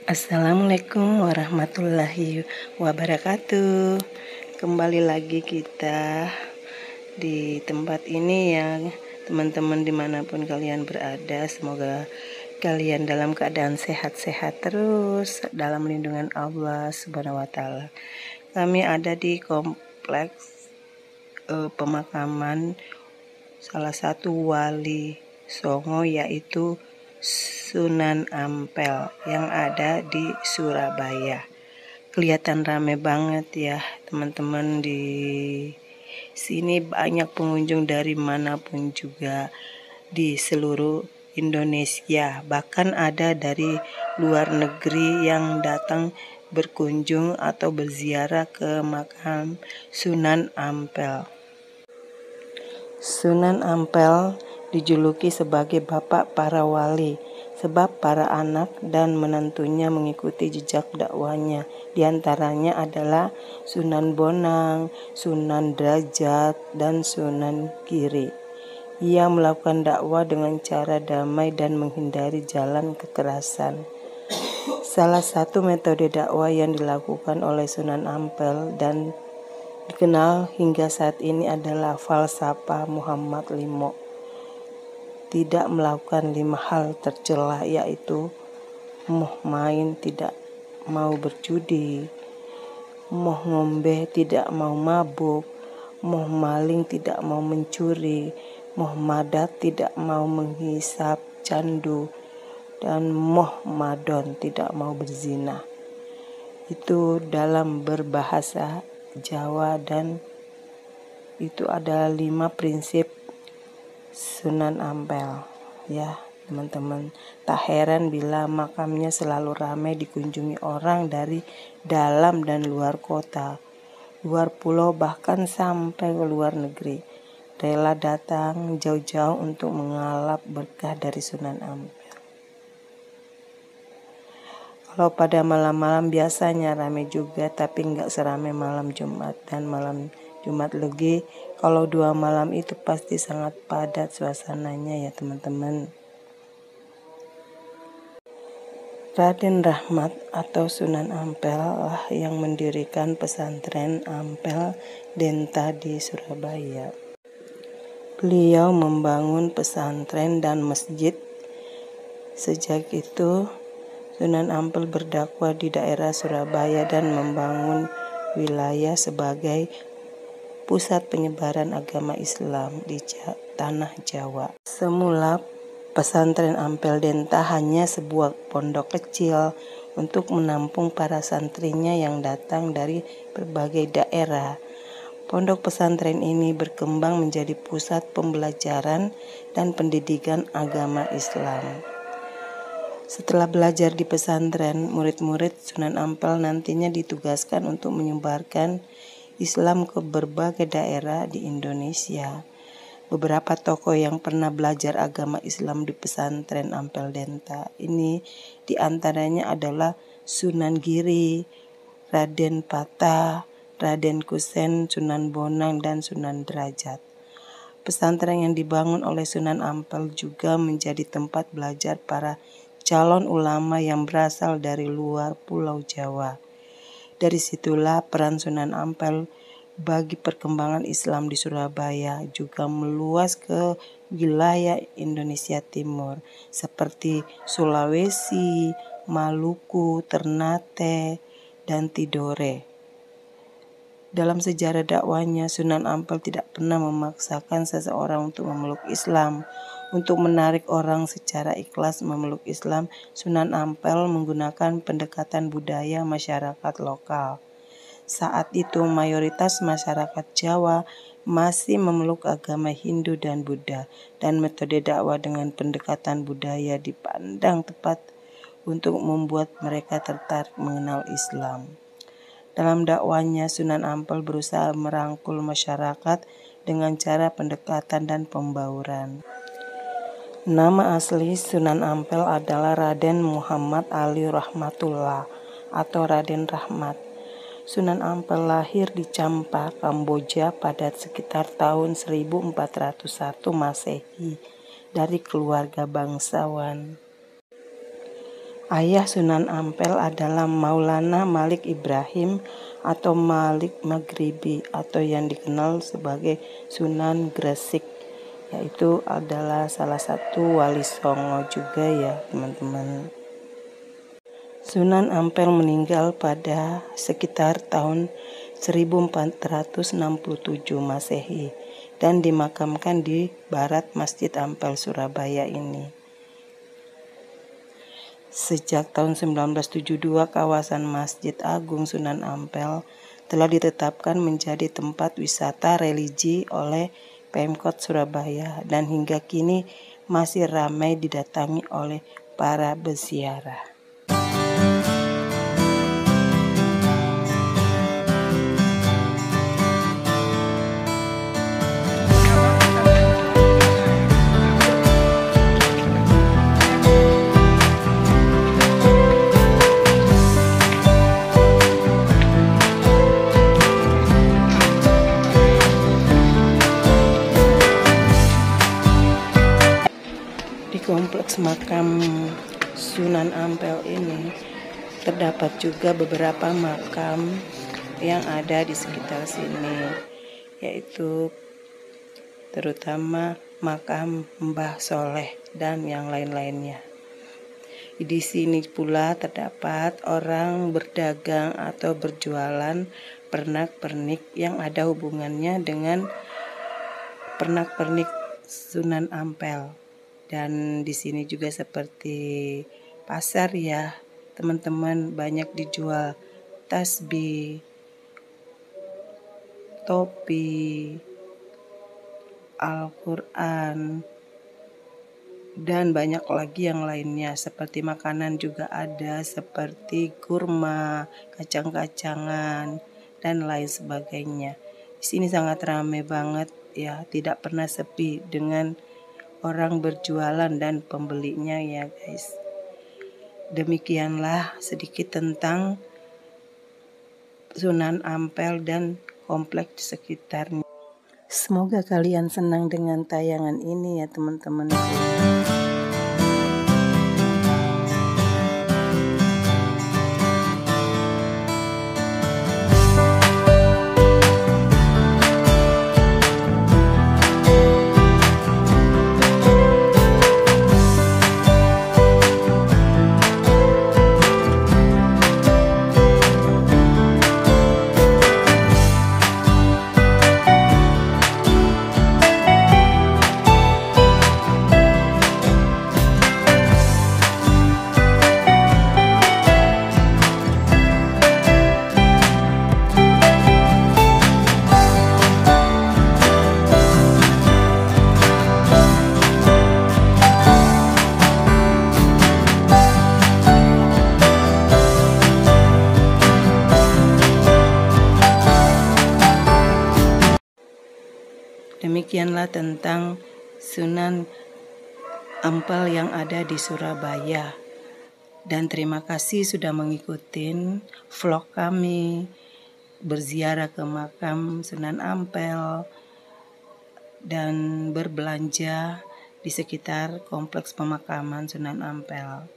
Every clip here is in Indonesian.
Assalamualaikum warahmatullahi wabarakatuh. Kembali lagi kita di tempat ini ya teman-teman, dimanapun kalian berada. Semoga kalian dalam keadaan sehat-sehat terus dalam lindungan Allah Subhanahu wa Ta'ala. Kami ada di kompleks pemakaman salah satu wali Songo, yaitu Sunan Ampel yang ada di Surabaya. Kelihatan rame banget ya teman-teman, di sini banyak pengunjung dari manapun juga di seluruh Indonesia, bahkan ada dari luar negeri yang datang berkunjung atau berziarah ke makam Sunan Ampel. Sunan Ampel dijuluki sebagai bapak para wali, sebab para anak dan menantunya mengikuti jejak dakwahnya. Di antaranya adalah Sunan Bonang, Sunan Derajat, dan Sunan Giri. Ia melakukan dakwah dengan cara damai dan menghindari jalan kekerasan. Salah satu metode dakwah yang dilakukan oleh Sunan Ampel dan dikenal hingga saat ini adalah falsafah Muhammad Limo. Tidak melakukan 5 hal tercela, yaitu moh main tidak mau berjudi, moh ngombe tidak mau mabuk, moh maling tidak mau mencuri, moh madat tidak mau menghisap candu, dan moh madon tidak mau berzina. Itu dalam berbahasa Jawa, dan itu ada 5 prinsip Sunan Ampel ya teman-teman. Tak heran bila makamnya selalu ramai dikunjungi orang dari dalam dan luar kota, luar pulau, bahkan sampai ke luar negeri. Rela datang jauh-jauh untuk mengalap berkah dari Sunan Ampel. Kalau pada malam-malam biasanya ramai juga, tapi nggak seramai malam Jumat dan malam Jumat Legi. Kalau 2 malam itu pasti sangat padat suasananya ya teman-teman. Raden Rahmat atau Sunan Ampel lah yang mendirikan pesantren Ampel Denta di Surabaya. Beliau membangun pesantren dan masjid. Sejak itu Sunan Ampel berdakwah di daerah Surabaya dan membangun wilayah sebagai pusat penyebaran agama Islam di tanah Jawa. Semula pesantren Ampel Denta hanya sebuah pondok kecil untuk menampung para santrinya yang datang dari berbagai daerah. Pondok pesantren ini berkembang menjadi pusat pembelajaran dan pendidikan agama Islam. Setelah belajar di pesantren, murid-murid Sunan Ampel nantinya ditugaskan untuk menyebarkan Islam ke berbagai daerah di Indonesia. Beberapa tokoh yang pernah belajar agama Islam di pesantren Ampel Denta ini diantaranya adalah Sunan Giri, Raden Patah, Raden Kusen, Sunan Bonang, dan Sunan Derajat. Pesantren yang dibangun oleh Sunan Ampel juga menjadi tempat belajar para calon ulama yang berasal dari luar Pulau Jawa. Dari situlah peran Sunan Ampel bagi perkembangan Islam di Surabaya juga meluas ke wilayah Indonesia Timur seperti Sulawesi, Maluku, Ternate, dan Tidore. Dalam sejarah dakwahnya, Sunan Ampel tidak pernah memaksakan seseorang untuk memeluk Islam. Untuk menarik orang secara ikhlas memeluk Islam, Sunan Ampel menggunakan pendekatan budaya masyarakat lokal. Saat itu mayoritas masyarakat Jawa masih memeluk agama Hindu dan Buddha, dan metode dakwah dengan pendekatan budaya dipandang tepat untuk membuat mereka tertarik mengenal Islam. Dalam dakwahnya, Sunan Ampel berusaha merangkul masyarakat dengan cara pendekatan dan pembauran. Nama asli Sunan Ampel adalah Raden Muhammad Ali Rahmatullah atau Raden Rahmat. Sunan Ampel lahir di Champa, Kamboja pada sekitar tahun 1401 Masehi dari keluarga bangsawan. Ayah Sunan Ampel adalah Maulana Malik Ibrahim atau Malik Maghribi atau yang dikenal sebagai Sunan Gresik, yaitu adalah salah satu wali Songo juga ya teman-teman. Sunan Ampel meninggal pada sekitar tahun 1467 Masehi dan dimakamkan di barat Masjid Ampel Surabaya ini. Sejak tahun 1972, kawasan Masjid Agung Sunan Ampel telah ditetapkan menjadi tempat wisata religi oleh Pemkot Surabaya dan hingga kini masih ramai didatangi oleh para peziarah. Di kompleks makam Sunan Ampel ini terdapat juga beberapa makam yang ada di sekitar sini, yaitu terutama makam Mbah Soleh dan yang lain-lainnya. Di sini pula terdapat orang berdagang atau berjualan pernak-pernik yang ada hubungannya dengan pernak-pernik Sunan Ampel. Dan di sini juga seperti pasar ya teman-teman, banyak dijual tasbih, topi, Al-Quran, dan banyak lagi yang lainnya. Seperti makanan juga ada seperti kurma, kacang-kacangan, dan lain sebagainya. Di sini sangat ramai banget ya, tidak pernah sepi dengan orang berjualan dan pembelinya ya guys. Demikianlah sedikit tentang Sunan Ampel dan kompleks di sekitarnya. Semoga kalian senang dengan tayangan ini ya teman-teman. Demikianlah tentang Sunan Ampel yang ada di Surabaya. Dan terima kasih sudah mengikuti vlog kami berziarah ke makam Sunan Ampel dan berbelanja di sekitar kompleks pemakaman Sunan Ampel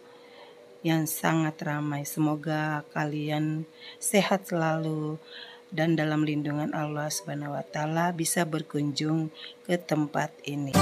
yang sangat ramai. Semoga kalian sehat selalu dan dalam lindungan Allah Subhanahu wa Ta'ala bisa berkunjung ke tempat ini.